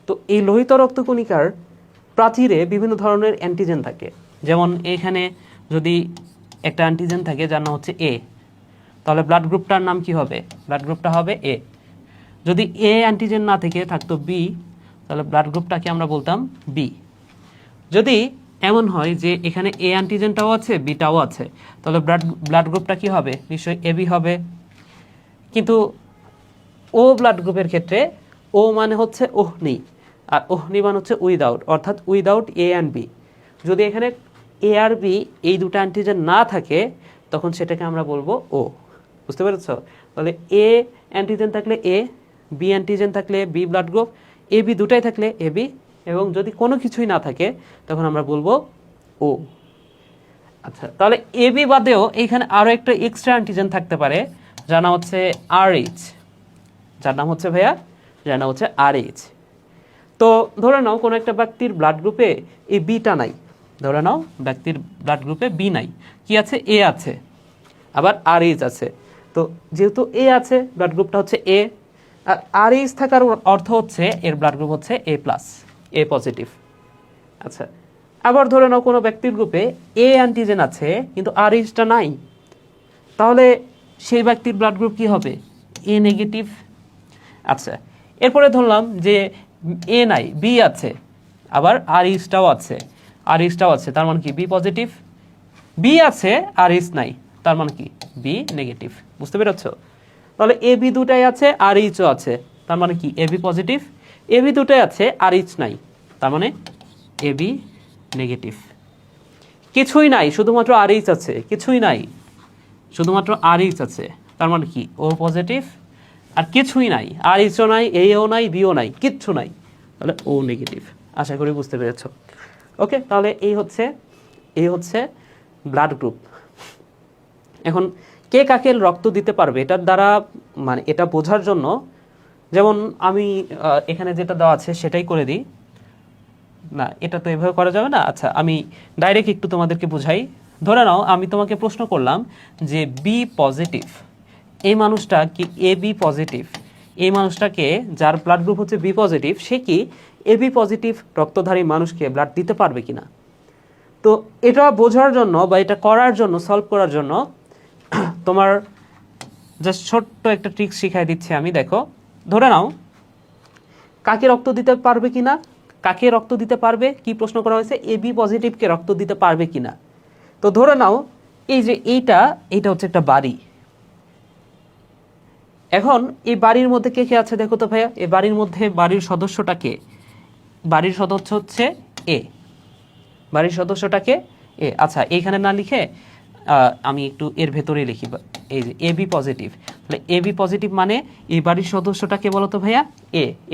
তো এই লোহিত রক্তকণিকার প্রাচীরে বিভিন্ন ধরনের অ্যান্টিজেন থাকে। যেমন এখানে যদি একটা অ্যান্টিজেন থাকে যার নাম হচ্ছে এ, তাহলে ব্লাড গ্রুপটার নাম কি হবে? ব্লাড গ্রুপটা হবে এ। যদি এ অ্যান্টিজেন না থেকে থাকতো বি, তাহলে ব্লাড গ্রুপটাকে আমরা বলতাম বি। যদি এমন হয় যে এখানে এ অ্যান্টিজেনটাও আছে বিটাও আছে, তাহলে ব্লাড গ্রুপটা কি হবে? নিশ্চয়ই এবি হবে। কিন্তু ও ব্লাড গ্রুপের ক্ষেত্রে ও মানে হচ্ছে ওহনি, আর ওহনি মানে হচ্ছে উইদাউট, অর্থাৎ উইদাউট এ অ্যান্ড বি। যদি এখানে এ আর বি এই দুটো অ্যান্টিজেন না থাকে, তখন সেটাকে আমরা বলবো ও। বুঝতে পেরেছ? তাহলে এ অ্যান্টিজেন থাকলে এ, বি অ্যান্টিজেন থাকলে B blood group, A B দুটাই থাকলে এ বি, এবং যদি কোনো কিছুই না থাকে তখন আমরা বলবো ও। আচ্ছা, তাহলে এ বি বাদেও এইখানে আরও একটা এক্সট্রা অ্যান্টিজেন থাকতে পারে যার নাম হচ্ছে RH। যার নাম হচ্ছে ভাইয়া, যার নাম হচ্ছে RH। তো ধরে নাও কোনো একটা ব্যক্তির ব্লাড গ্রুপে এই বিটা নাই, ধরে নাও ব্যক্তির ব্লাড গ্রুপে বি নাই, কি আছে? এ আছে, আবার RH আছে। তো যেহেতু এ আছে, ব্লাড গ্রুপটা হচ্ছে এ, আর RH থাকার অর্থ হচ্ছে এর ব্লাড গ্রুপ হচ্ছে এ প্লাস, এ পজিটিভ। আচ্ছা, আবার ধরে নাও কোনো ব্যক্তির গ্রুপে এ অ্যান্টিজেন আছে কিন্তু RHটা নাই, তাহলে সেই ব্যক্তির ব্লাড গ্রুপ কি হবে? এ নেগেটিভ। আচ্ছা, এরপরে ধরলাম যে এ নাই, বি আছে, আবার RHটাও আছে, RHটাও আছে, তার মানে কি? B positive. বি আছে RH নাই, তার মানে কি? B negative. বুঝতে পেরেছ? তাহলে এ বি দুটাই আছে, RHও আছে, তার মানে কি? A B positive. A B দুটাই আছে, RH নাই, তার মানে এ বি নেগেটিভ। কিছুই নাই, শুধুমাত্র RH আছে, কিছুই নাই, শুধুমাত্র RH আছে, তার মানে কি? ও পজিটিভ। আর কিছুই নাই, RHও নাই, এও নাই, বিও নাই, কিচ্ছু নাই, তাহলে ও নেগেটিভ। আশা করি বুঝতে পেরেছ। ওকে, তাহলে এই হচ্ছে ব্লাড গ্রুপ। এখন কে কাকে রক্ত দিতে পারবে এটার দ্বারা, মানে এটা বোঝার জন্য, যেমন আমি এখানে যেটা দেওয়া আছে সেটাই করে দিই। না, এটা তো এভাবে করা যাবে না। আচ্ছা, আমি ডাইরেক্ট একটু তোমাদেরকে বোঝাই। ধরে নাও আমি তোমাকে প্রশ্ন করলাম যে বি পজিটিভ এই মানুষটা কি এ বি পজিটিভ? এই মানুষটাকে, যার ব্লাড গ্রুপ হচ্ছে বি পজিটিভ, সে কি এ বি পজিটিভ রক্তধারী মানুষকে ব্লাড দিতে পারবে কিনা? তো এটা বোঝার জন্য বা এটা করার জন্য, সলভ করার জন্য তোমার জাস্ট ছোট্ট একটা ট্রিক্স শিখাই দিচ্ছি আমি। দেখো, ধরে নাও কাকে রক্ত দিতে পারবে কিনা, কাকে রক্ত দিতে পারবে, কি প্রশ্ন করা হয়েছে? এ বি পজিটিভকে রক্ত দিতে পারবে কিনা। তো ধরে নাও এই যে এইটা হচ্ছে একটা বাড়ি। এখন এই বাড়ির মধ্যে কে কে আছে দেখো তো ভাইয়া। এই বাড়ির মধ্যে বাড়ির সদস্যটাকে, বাড়ির সদস্য হচ্ছে এ, বাড়ির সদস্যটাকে এ। আচ্ছা, এইখানে না লিখে আমি একটু এর ভেতরে লিখি, এই যে এ বি পজিটিভ। তাহলে এ বি পজিটিভ মানে এই বাড়ির সদস্যটাকে বলো তো ভাইয়া?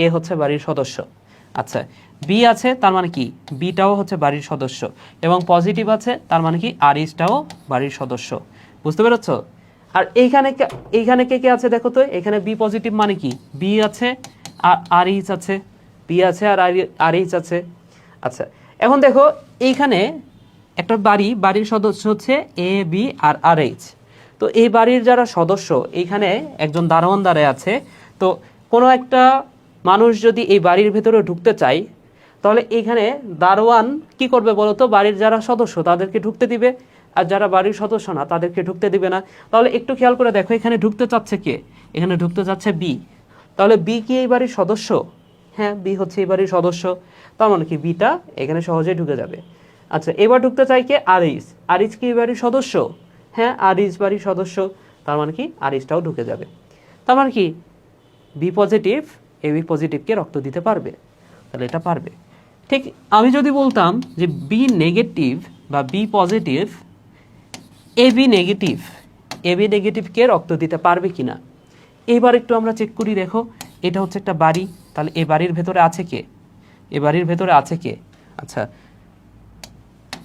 এ হচ্ছে বাড়ির সদস্য। আচ্ছা, বি আছে, তার মানে কি? বিটাও হচ্ছে বাড়ির সদস্য, এবং পজিটিভ আছে, তার মানে কি? RHটাও বাড়ির সদস্য। বুঝতে পেরেছ? আর এইখানে কে কে আছে দেখো তো। এখানে বি পজিটিভ মানে কি? বি আছে আর RH আছে, বি আছে আর RH আছে। আচ্ছা, এখন দেখো এইখানে একটা বাড়ির সদস্য হচ্ছে এ বি আর RH। তো এই বাড়ির যারা সদস্য, এইখানে একজন দারোয়ান দাঁড়ায় আছে। তো কোনো একটা মানুষ যদি এই বাড়ির ভেতরে ঢুকতে চায়, তাহলে এইখানে দারোয়ান কি করবে বলো তো? বাড়ির যারা সদস্য তাদেরকে ঢুকতে দিবে, আর যারা বাড়ির সদস্য না তাদেরকে ঢুকতে দিবে না। তাহলে একটু খেয়াল করে দেখো, এখানে ঢুকতে চাচ্ছে কে? এখানে ঢুকতে চাচ্ছে বি। তাহলে বি কি এই বাড়ির সদস্য? হ্যাঁ, বি হচ্ছে এই বাড়ির সদস্য, তার মানে কি বিটা এখানে সহজেই ঢুকে যাবে। আচ্ছা, এবার ঢুকতে চাই কে? RH কি এই বাড়ির সদস্য? হ্যাঁ, RH বাড়ির সদস্য, তার মানে কি RHটাও ঢুকে যাবে। তার মানে কি বি পজিটিভ এ বি পজিটিভকে রক্ত দিতে পারবে, তাহলে এটা পারবে। ঠিক আমি যদি বলতাম যে বি নেগেটিভ বা বি পজিটিভ এ বি নেগেটিভকে রক্ত দিতে পারবে কিনা। এইবার একটু আমরা চেক করি। দেখো, এটা হচ্ছে একটা বাড়ি, তাহলে এই বাড়ির ভেতরে আছে কে? এ বাড়ির ভেতরে আছে কে? আচ্ছা,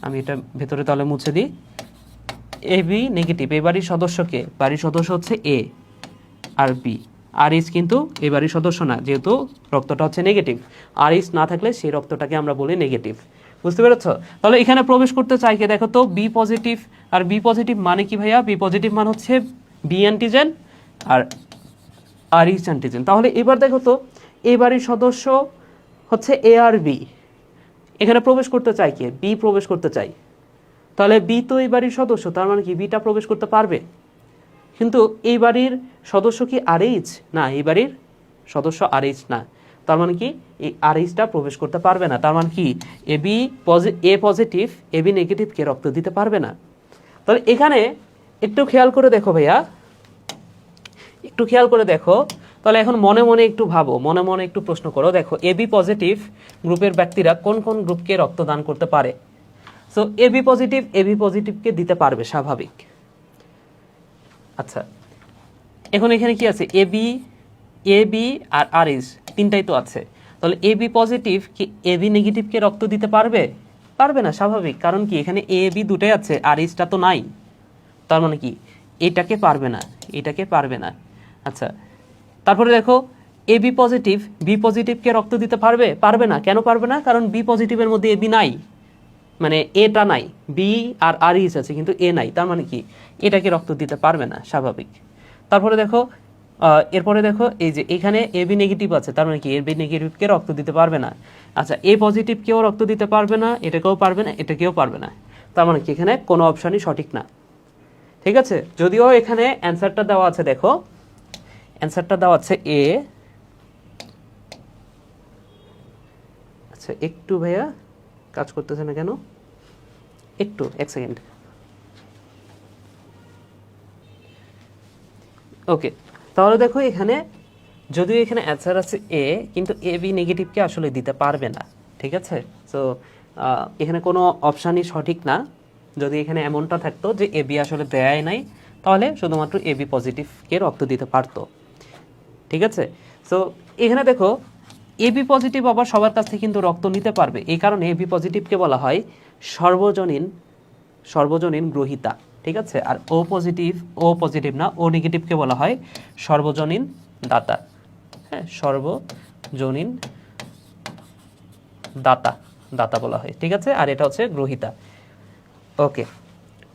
আমি এটা ভেতরে তাহলে মুছে দিই। এ বি নেগেটিভ, এই বাড়ির সদস্যকে, বাড়ির সদস্য হচ্ছে এ আর বি। RH কিন্তু এই বাড়ির সদস্য না, যেহেতু রক্তটা হচ্ছে নেগেটিভ। RH না থাকলে সেই রক্তটাকে আমরা বলি নেগেটিভ। বুঝতে পেরেছ? তাহলে এখানে প্রবেশ করতে চাই কে দেখো তো? B positive. আর বি পজিটিভ মানে কি ভাইয়া? বি পজিটিভ মানে হচ্ছে বি অ্যান্টিজেন আর RH অ্যান্টিজেন। তাহলে এবার দেখো তো, এই বাড়ির সদস্য হচ্ছে এ আর বি। এখানে প্রবেশ করতে চাই কে? বি প্রবেশ করতে চাই। তাহলে বি তো এই বাড়ির সদস্য, তার মানে কি বিটা প্রবেশ করতে পারবে। কিন্তু এই বাড়ির সদস্য কি আরএইচ? না, এই বাড়ির সদস্য আরএইচ না। তার মানে কি এই আরএইচটা প্রবেশ করতে পারবে না। তার মানে কি এ পজিটিভ এবি নেগেটিভকে রক্ত দিতে পারবে না। তাহলে এখানে একটু খেয়াল করে দেখো ভাইয়া, একটু খেয়াল করে দেখো। তাহলে এখন মনে মনে একটু ভাবো, মনে মনে একটু প্রশ্ন করো। দেখো এবি পজিটিভ গ্রুপের ব্যক্তিরা কোন কোন গ্রুপকে রক্তদান করতে পারে? সো এবি পজিটিভকে দিতে পারবে, স্বাভাবিক। আচ্ছা, এখন এখানে কি আছে? এবি আর আরএইচ তিনটাই তো আছে। তাহলে এবি পজিটিভ কি এবি নেগেটিভকে রক্ত দিতে পারবে? পারবে না, স্বাভাবিক। কারণ কি এখানে এবি দুটাই আছে, আরএইচটা তো নাই। তার মানে কি এটাকে পারবে না, এটাকে পারবে না। আচ্ছা, তারপরে দেখো এবি পজিটিভ বি পজিটিভকে রক্ত দিতে পারবে? পারবে না। কেন পারবে না? কারণ বি পজিটিভের মধ্যে এবি নাই, মানে এটা নাই। বি আর আরএইচ আছে কিন্তু এ নাই, তার মানে কি এটাকে রক্ত দিতে পারবে না, স্বাভাবিক। তারপরে দেখো এরপরে দেখো এই যে এখানে এবি নেগেটিভ আছে, তার মানে কি এবি নেগেটিভকে রক্ত দিতে পারবে না। আচ্ছা, এ পজিটিভকেও রক্ত দিতে পারবে না, এটাকেও পারবে না, এটাকেও পারবে না। তার মানে কি এখানে কোনো অপশনই সঠিক না। ঠিক আছে, যদিও এখানে অ্যান্সারটা দেওয়া আছে, দেখো অ্যান্সারটা দেওয়া আছে এ। আচ্ছা, একটু ভাইয়া কাজ করতেছে না কেন? একটু, এক সেকেন্ড। ওকে, তাহলে দেখো এখানে যদিও এখানে অ্যান্সার আছে এ, কিন্তু এ বি নেগেটিভকে আসলে দিতে পারবে না। ঠিক আছে, সো এখানে কোনো অপশানই সঠিক না। যদি এখানে এমনটা থাকতো যে এ বি আসলে দেয় নাই, তাহলে শুধুমাত্র এ বি পজিটিভকে রক্ত দিতে পারতো। ঠিক আছে, সো এখানে দেখো এ বি পজিটিভ আবার সবার কাছ থেকে কিন্তু রক্ত নিতে পারবে। এই কারণে এ বি পজিটিভকে বলা হয় সর্বজনীন গ্রহীতা। ঠিক আছে, আর ও পজিটিভ না, ও নেগেটিভকে বলা হয় সর্বজনীন দাতা। হ্যাঁ, সর্বজনীন দাতা বলা হয়। ঠিক আছে, আর এটা হচ্ছে গ্রহীতা। ওকে,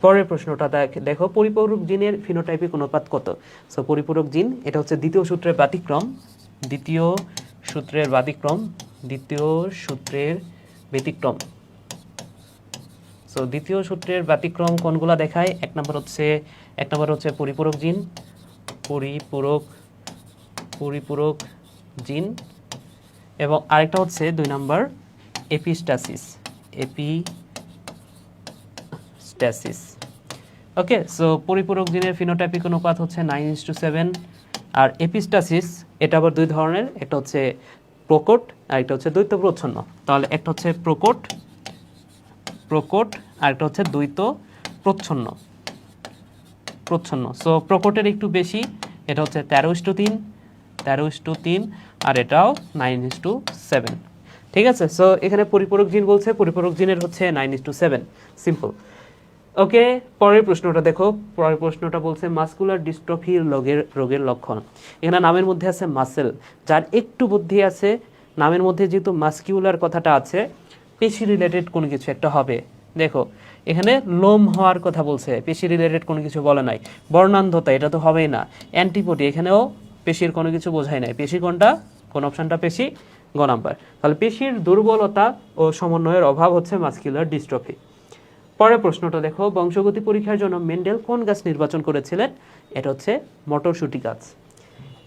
পরের প্রশ্নটা দেখো, পরিপূরক জিনের ফিনোটাইপিক অনুপাত কত? সো পরিপূরক জিন, এটা হচ্ছে দ্বিতীয় সূত্রের ব্যতিক্রম। সো দ্বিতীয় সূত্রের ব্যতিক্রম কোনগুলা দেখায়? এক নম্বর হচ্ছে পরিপূরক জিন, এবং আরেকটা হচ্ছে 2 নম্বর এপিস্টাসিস। ওকে, সো পরিপূরক জিনের ফিনোটাইপিক অনুপাত হচ্ছে 9:7, আর এপিস্টাসিস এটা আবার দুই ধরনের, একটা হচ্ছে প্রকট আর একটা হচ্ছে দ্বৈত প্রচ্ছন্ন। তাহলে একটা হচ্ছে প্রকট আর একটা হচ্ছে দ্বৈত প্রচ্ছন্ন। সো প্রকটের একটু বেশি, এটা হচ্ছে 13:3, আর এটাও 9:7। ঠিক আছে, সো এখানে পরিপূরক জিন বলছে, পরিপূরক জিনের হচ্ছে 9:7, সিম্পল। ওকে, পরের প্রশ্নটা দেখো। পরের প্রশ্নটা বলছে মাসকুলার ডিস্ট্রফি রোগের লক্ষণ। এখানে নামের মধ্যে আছে মাসেল, যার একটু বুদ্ধি আছে, নামের মধ্যে যেহেতু মাসকিউলার কথাটা আছে, পেশি রিলেটেড কোনো কিছু একটা হবে। দেখো এখানে লোম হওয়ার কথা বলছে, পেশি রিলেটেড কোনো কিছু বলে নাই। বর্ণান্ধতা, এটা তো হবেই না। অ্যান্টিবডি, এখানেও পেশির কোনো কিছু বোঝায় নাই। পেশি কোনটা? কোন অপশনটা পেশি? গ নাম্বার। তাহলে পেশির দুর্বলতা ও সমন্বয়ের অভাব হচ্ছে মাসকিউলার ডিস্ট্রফি। পরের প্রশ্নটা দেখো, বংশগতি পরীক্ষার জন্য মেন্ডেল কোন গাছ নির্বাচন করেছিলেন? এটা হচ্ছে মটরশুঁটি গাছ।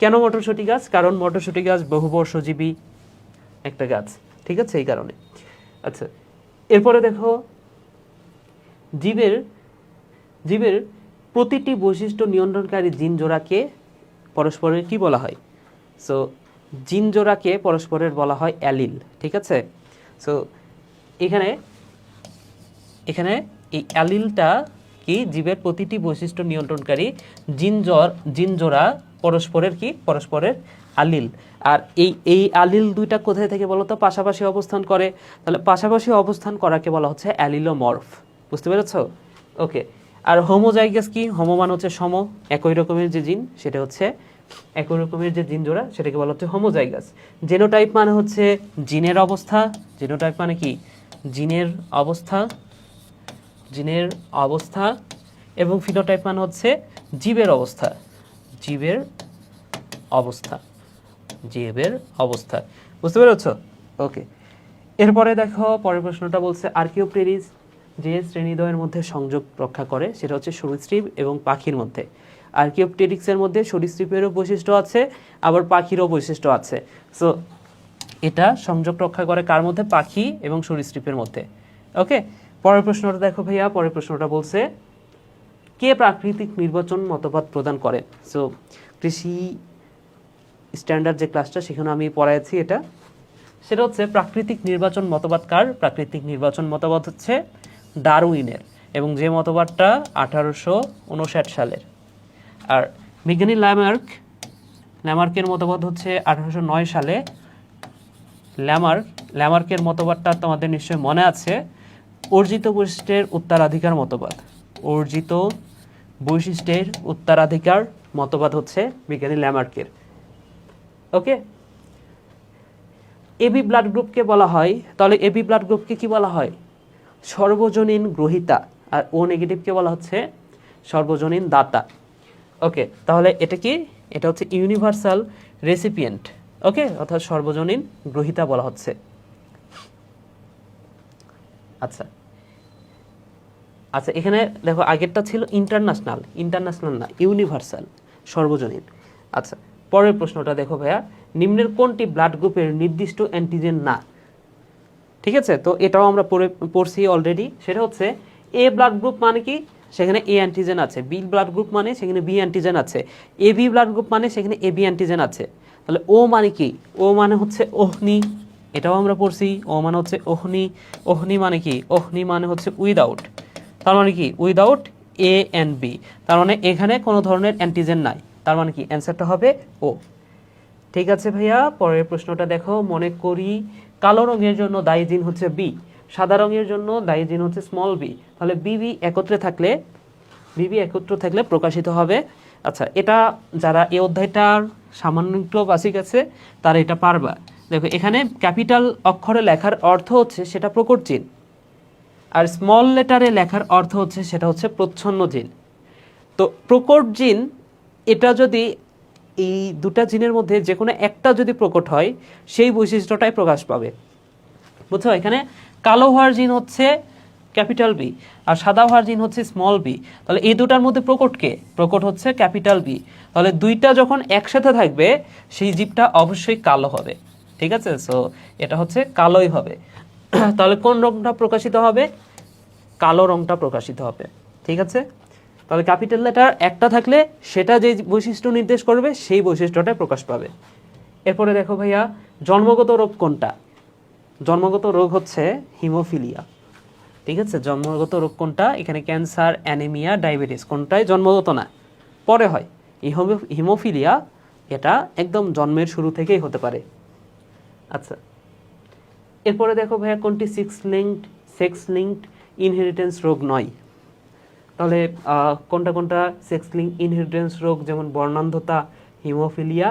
কেন মটরশুঁটি গাছ? কারণ মটরশুঁটি গাছ বহুবর্ষজীবী একটা গাছ। ঠিক আছে, এই কারণে। আচ্ছা, এরপরে দেখো জীবের প্রতিটি বৈশিষ্ট্য নিয়ন্ত্রণকারী জিন জোড়াকে পরস্পরের কি বলা হয়? সো জিন জোড়াকে পরস্পরের বলা হয় অ্যালিল। ঠিক আছে, সো এখানে এই অ্যালিলটা কি? জীবের প্রতিটি বৈশিষ্ট্য নিয়ন্ত্রণকারী জিন জোড়া পরস্পরের আলিল। আর এই আলিল দুইটা কোথায় থেকে বলো তো? পাশাপাশি অবস্থান করে। তাহলে পাশাপাশি অবস্থান করাকে বলা হচ্ছে অ্যালিলোমর্ফ। বুঝতে পেরেছো? ওকে, আর হোমোজাইগাস কি? হোমো মানে হচ্ছে সম, একই রকমের যে জিন, সেটা হচ্ছে একই রকমের যে জিন জোড়া, সেটাকে বলা হচ্ছে হোমোজাইগাস। জেনোটাইপ মানে হচ্ছে জিনের অবস্থা। জেনোটাইপ মানে কি? জিনের অবস্থা, এবং ফিনোটাইপ মানে হচ্ছে জীবের অবস্থা। বুঝতে পেরেছ? ওকে, এরপরে দেখো পরের প্রশ্নটা বলছে আর্কিওপটেরিস যে শ্রেণীদ্বয়ের মধ্যে সংযোগ রক্ষা করে সেটা হচ্ছে সরীসৃপ এবং পাখির মধ্যে। আর্কিওপটেরিক্সের মধ্যে সরীসৃপেরও বৈশিষ্ট্য আছে, আবার পাখিরও বৈশিষ্ট্য আছে। সো এটা সংযোগ রক্ষা করে কার মধ্যে? পাখি এবং সরীসৃপের মধ্যে। ওকে, পরের প্রশ্নটা দেখো ভাইয়া। পরের প্রশ্নটা বলছে কে প্রাকৃতিক নির্বাচন মতবাদ প্রদান করেন? সো কৃষি স্ট্যান্ডার্ড যে ক্লাসটা সেখানে আমি পড়াইছি এটা, সেটা হচ্ছে প্রাকৃতিক নির্বাচন মতবাদ কার? প্রাকৃতিক নির্বাচন মতবাদ হচ্ছে ডারউইনের, এবং যে মতবাদটা 1859 সালের। আর বিজ্ঞানী ল্যামার্কের মতবাদ হচ্ছে 1809 সালে। ল্যামার্কের মতবাদটা তোমাদের নিশ্চয়ই মনে আছে, অর্জিত বৈশিষ্ট্যের উত্তরাধিকার মতবাদ। অর্জিত বৈশিষ্ট্যের উত্তরাধিকার মতবাদ হচ্ছে বিজ্ঞানী ল্যামার্কের। ওকে, এবি ব্লাড গ্রুপকে বলা হয়, তাহলে এবি ব্লাড গ্রুপকে কি বলা হয়? সর্বজনীন গ্রহীতা। আর ও নেগেটিভকে বলা হচ্ছে সর্বজনীন দাতা। ওকে, তাহলে এটা কি? এটা হচ্ছে ইউনিভার্সাল রেসিপিয়েন্ট। ওকে, অর্থাৎ সর্বজনীন গ্রহীতা বলা হচ্ছে। আচ্ছা আচ্ছা, এখানে দেখো আগেরটা ছিল ইন্টারন্যাশনাল না, ইউনিভার্সাল, সর্বজনীন। আচ্ছা, পরের প্রশ্নটা দেখো ভাইয়া, নিম্নের কোনটি ব্লাড গ্রুপের নির্দিষ্ট অ্যান্টিজেন না? ঠিক আছে, তো এটাও আমরা পড়ছি অলরেডি। সেটা হচ্ছে এ ব্লাড গ্রুপ মানে কি? সেখানে এ অ্যান্টিজেন আছে। বি ব্লাড গ্রুপ মানে সেখানে বি অ্যান্টিজেন আছে। এ বি ব্লাড গ্রুপ মানে সেখানে এ বি অ্যান্টিজেন আছে। তাহলে ও মানে কি? ও মানে হচ্ছে ওহনি, এটাও আমরা পড়ছি। ও মানে হচ্ছে ওহনি। ওহনি মানে কি? ওহনি মানে হচ্ছে উইদাউট। তার মানে কি? Without A and B. তার মানে এখানে কোনো ধরনের অ্যান্টিজেন নাই। তার মানে কি? অ্যান্সারটা হবে ও। ঠিক আছে ভাইয়া, পরের প্রশ্নটা দেখো। মনে করি কালো রঙের জন্য দায়ী জিন হচ্ছে বি, সাদা রঙের জন্য দায়ী জিন হচ্ছে স্মল বি। তাহলে বিবি একত্রে থাকলে প্রকাশিত হবে। আচ্ছা, এটা যারা এই অধ্যায়টার সামান্য একটু বাসিক আছে তারা এটা পারবা। দেখো এখানে ক্যাপিটাল অক্ষরে লেখার অর্থ হচ্ছে সেটা প্রকট জিন, আর স্মল লেটারে লেখার অর্থ হচ্ছে সেটা হচ্ছে প্রচ্ছন্ন জিন। তো প্রকট জিন, এটা যদি এই দুটা জিনের মধ্যে যে কোনো একটা যদি প্রকট হয় সেই বৈশিষ্ট্যটাই প্রকাশ পাবে। বুঝছো? এখানে কালো হওয়ার জিন হচ্ছে ক্যাপিটাল বি, আর সাদা হওয়ার জিন হচ্ছে স্মল বি। তাহলে এই দুটার মধ্যে প্রকট কে? প্রকট হচ্ছে ক্যাপিটাল বি। তাহলে দুইটা যখন একসাথে থাকবে সেই জীবটা অবশ্যই কালো হবে। ঠিক আছে, সো এটা হচ্ছে কালোই হবে। তাহলে কোন রংটা প্রকাশিত হবে? কালো রংটা প্রকাশিত হবে। ঠিক আছে, তাহলে ক্যাপিটাল লেটার একটা থাকলে সেটা যে বৈশিষ্ট্য নির্দেশ করবে সেই বৈশিষ্ট্যটা প্রকাশ পাবে। এরপরে দেখো ভাইয়া, জন্মগত রোগ কোনটা? জন্মগত রোগ হচ্ছে হিমোফিলিয়া। ঠিক আছে, জন্মগত রোগ কোনটা? এখানে ক্যান্সার, অ্যানিমিয়া, ডায়াবেটিস কোনটাই জন্মগত না, পরে হয়। হিমোফিলিয়া এটা একদম জন্মের শুরু থেকেই হতে পারে। আচ্ছা, এরপরে দেখো ভাইয়া, কোনটি সেক্স লিঙ্কড ইনহেরিটেন্স রোগ নয়? তাহলে কোনটা সেক্স লিঙ্ক ইনহেরিটেন্স রোগ? যেমন বর্ণান্ধতা, হিমোফিলিয়া,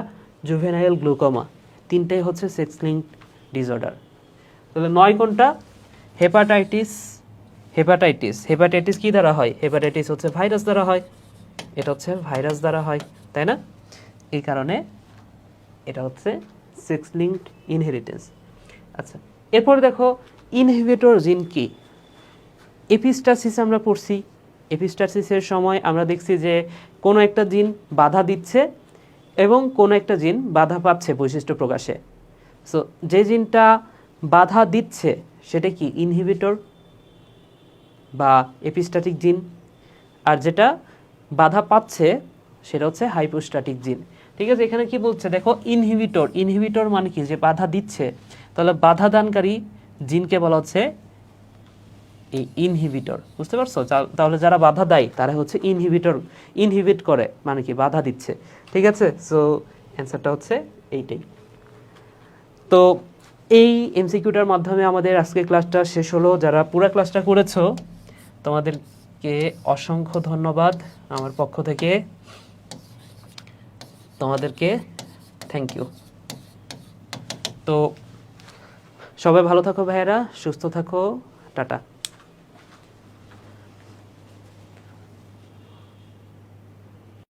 জুভেনাইল গ্লুকোমা, তিনটাই হচ্ছে সেক্স লিঙ্ক ডিসঅর্ডার। তাহলে নয় কোনটা? হেপাটাইটিস কি দ্বারা হয়? হেপাটাইটিস হচ্ছে ভাইরাস দ্বারা হয়। এটা হচ্ছে ভাইরাস দ্বারা হয়, তাই না? এই কারণে এটা হচ্ছে সেক্স লিঙ্কড ইনহেরিটেন্স। আচ্ছা, এরপর দেখো ইনহিবিটর জিন কি? এপিস্টাসিস আমরা পড়ছি। এপিস্টাসিসের সময় আমরা দেখছি যে কোনো একটা জিন বাধা দিচ্ছে এবং কোনো একটা জিন বাধা পাচ্ছে বৈশিষ্ট্য প্রকাশে। সো যে জিনটা বাধা দিচ্ছে সেটা কি? ইনহিবিটর বা এপিস্ট্যাটিক জিন। আর যেটা বাধা পাচ্ছে সেটা হচ্ছে হাইপোস্ট্যাটিক জিন। ঠিক আছে, এখানে কি বলছে দেখো, ইনহিবিটর মানে কি? যে বাধা দিচ্ছে। তাহলে বাধা দানকারী জিনকে বলা হচ্ছে এই ইনহিবিটর। বুঝতে পারছো? তাহলে যারা বাধা দেয় তারা হচ্ছে ইনহিবিট করে, মানে কি? বাধা দিচ্ছে। ঠিক আছে, সো অ্যান্সারটা হচ্ছে এইটাই। তো এই এমসিকিউটার মাধ্যমে আমাদের আজকে ক্লাসটা শেষ হলো। যারা পুরো ক্লাসটা করেছো তোমাদেরকে অসংখ্য ধন্যবাদ আমার পক্ষ থেকে। তোমাদেরকে থ্যাংক ইউ। তো সবাই ভালো থাকো ভাইয়েরা, সুস্থ থাকো, টাটা।